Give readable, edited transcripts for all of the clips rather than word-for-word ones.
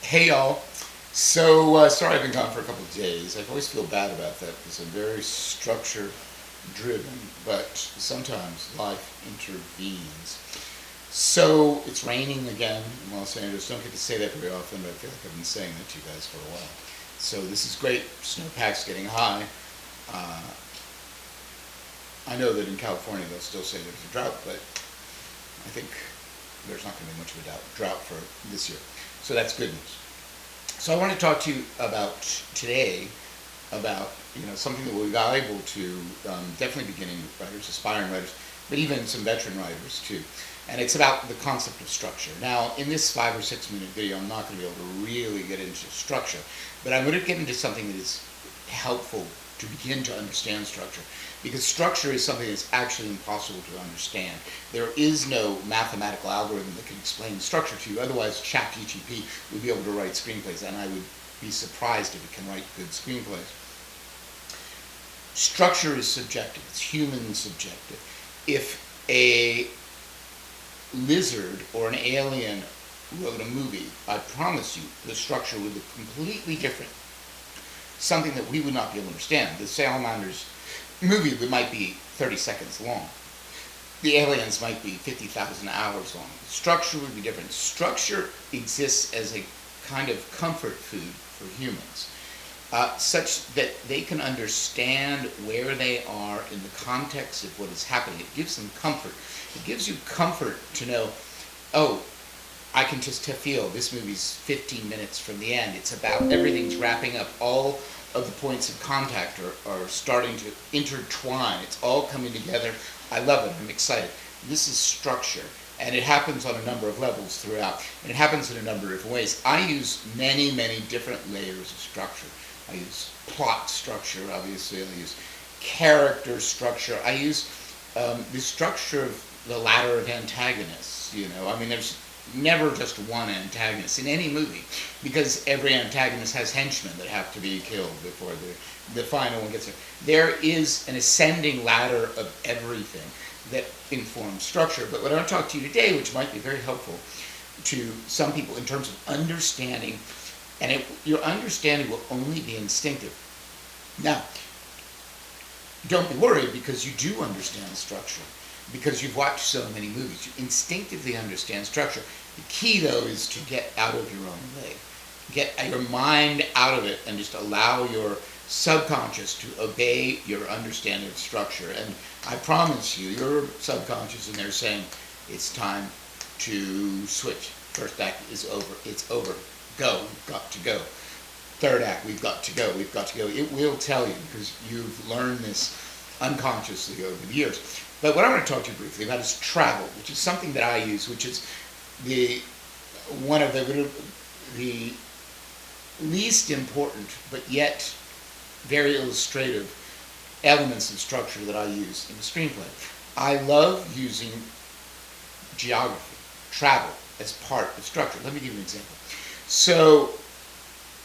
Hey y'all. Sorry I've been gone for a couple of days. I always feel bad about that because I'm very structure driven, but sometimes life intervenes. So, it's raining again in Los Angeles. Don't get to say that very often, but I feel like I've been saying that to you guys for a while. So, this is great. Snowpack's getting high. Uh, I know that in California they'll still say there's a drought, but I think there's not going to be much of a drought for this year. So, that's good news. So I want to talk to you about today about something that will be valuable to definitely beginning writers, aspiring writers, but even some veteran writers too. And it's about the concept of structure. Now, in this 5 or 6 minute video, I'm not going to be able to really get into structure, but I'm going to get into something that is helpful to begin to understand structure, because structure is something that's actually impossible to understand. There is no mathematical algorithm that can explain structure to you. Otherwise, ChatGPT would be able to write screenplays, and I would be surprised if it can write good screenplays. Structure is subjective. It's human subjective. If a lizard or an alien wrote a movie, I promise you the structure would look completely different. Something that we would not be able to understand. The Salamanders movie might be 30 seconds long. The aliens might be 50,000 hours long. The structure would be different. Structure exists as a kind of comfort food for humans, such that they can understand where they are in the context of what is happening. It gives them comfort. It gives you comfort to know, oh, I can just feel this movie's 15 minutes from the end. It's about everything's wrapping up. All of the points of contact are starting to intertwine. It's all coming together. I love it. I'm excited. This is structure, and it happens on a number of levels throughout. And it happens in a number of different ways. I use many, many different layers of structure. I use plot structure, obviously. I use character structure. I use the structure of the ladder of antagonists. There's never just one antagonist in any movie, because every antagonist has henchmen that have to be killed before the final one gets there. There is an ascending ladder of everything that informs structure. But what I want to talk to you today, which might be very helpful to some people in terms of understanding, and your understanding will only be instinctive. Now, don't be worried, because you do understand structure, because you've watched so many movies. You instinctively understand structure. The key, though, is to get out of your own way. Get your mind out of it and just allow your subconscious to obey your understanding of structure. And I promise you, your subconscious in there saying, it's time to switch. First act is over. It's over. Go. We've got to go. Third act, we've got to go. We've got to go. It will tell you, because you've learned this unconsciously over the years. But what I want to talk to you briefly about is travel, which is something that I use, which is one of the least important, but yet very illustrative elements of structure that I use in a screenplay. I love using geography, travel, as part of structure. Let me give you an example. So,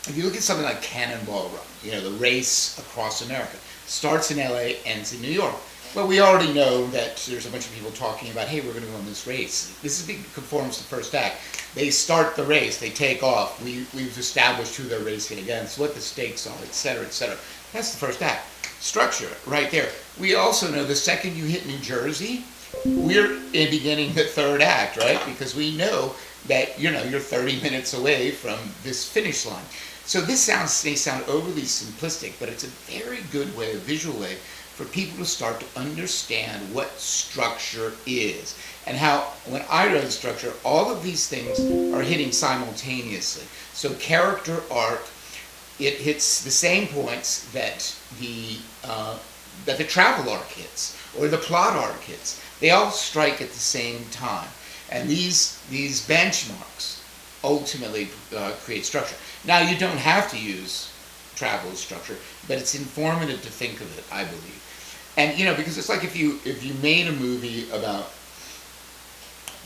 if you look at something like Cannonball Run, the race across America, starts in LA, ends in New York. Well, we already know that there's a bunch of people talking about, hey, we're going to go on this race. This conforms to first act. They start the race, they take off. We've established who they're racing against, what the stakes are, et cetera, et cetera. That's the first act. Structure, right there. We also know the second you hit New Jersey, we're in beginning the third act, right? Because we know that, you're 30 minutes away from this finish line. So this may sound overly simplistic, but it's a very good way, a visual way, for people to start to understand what structure is, and how, when I write structure, all of these things are hitting simultaneously. So character arc, it hits the same points that the travel arc hits, or the plot arc hits. They all strike at the same time, and these benchmarks ultimately create structure. Now, you don't have to use travel as structure, but it's informative to think of it, I believe. And because it's like if you made a movie about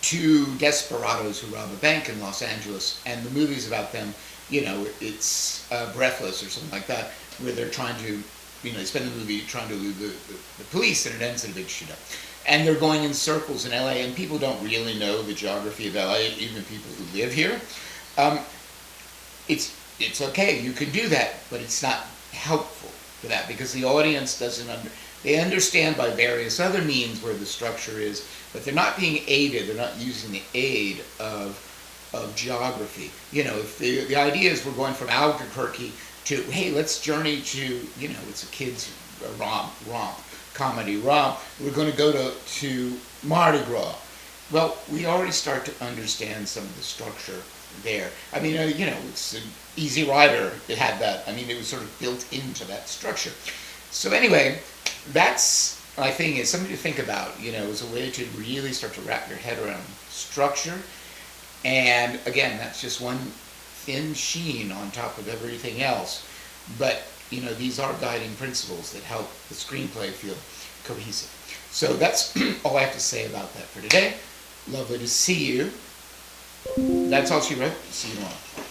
two desperados who rob a bank in Los Angeles, and the movie's about them, it's Breathless or something like that, where they're trying to, they spend the movie trying to elude the police, and it ends in a big shootout. And they're going in circles in LA, and people don't really know the geography of LA, even people who live here. it's okay, you can do that, but it's not helpful for that because the audience doesn't they understand by various other means where the structure is, but they're not being aided, they're not using the aid of geography. You know, if the idea is we're going from Albuquerque to, hey, let's journey to, you know, it's a kid's comedy romp, we're going to go to Mardi Gras. Well, we already start to understand some of the structure there. I mean, you know, it's an Easy Rider, it had that. I mean, it was sort of built into that structure. So anyway, that's, I think, is something to think about, you know, as a way to really start to wrap your head around structure. And again, that's just one thin sheen on top of everything else. But, you know, these are guiding principles that help the screenplay feel cohesive. So that's all I have to say about that for today. Lovely to see you. That's all she wrote. See you tomorrow.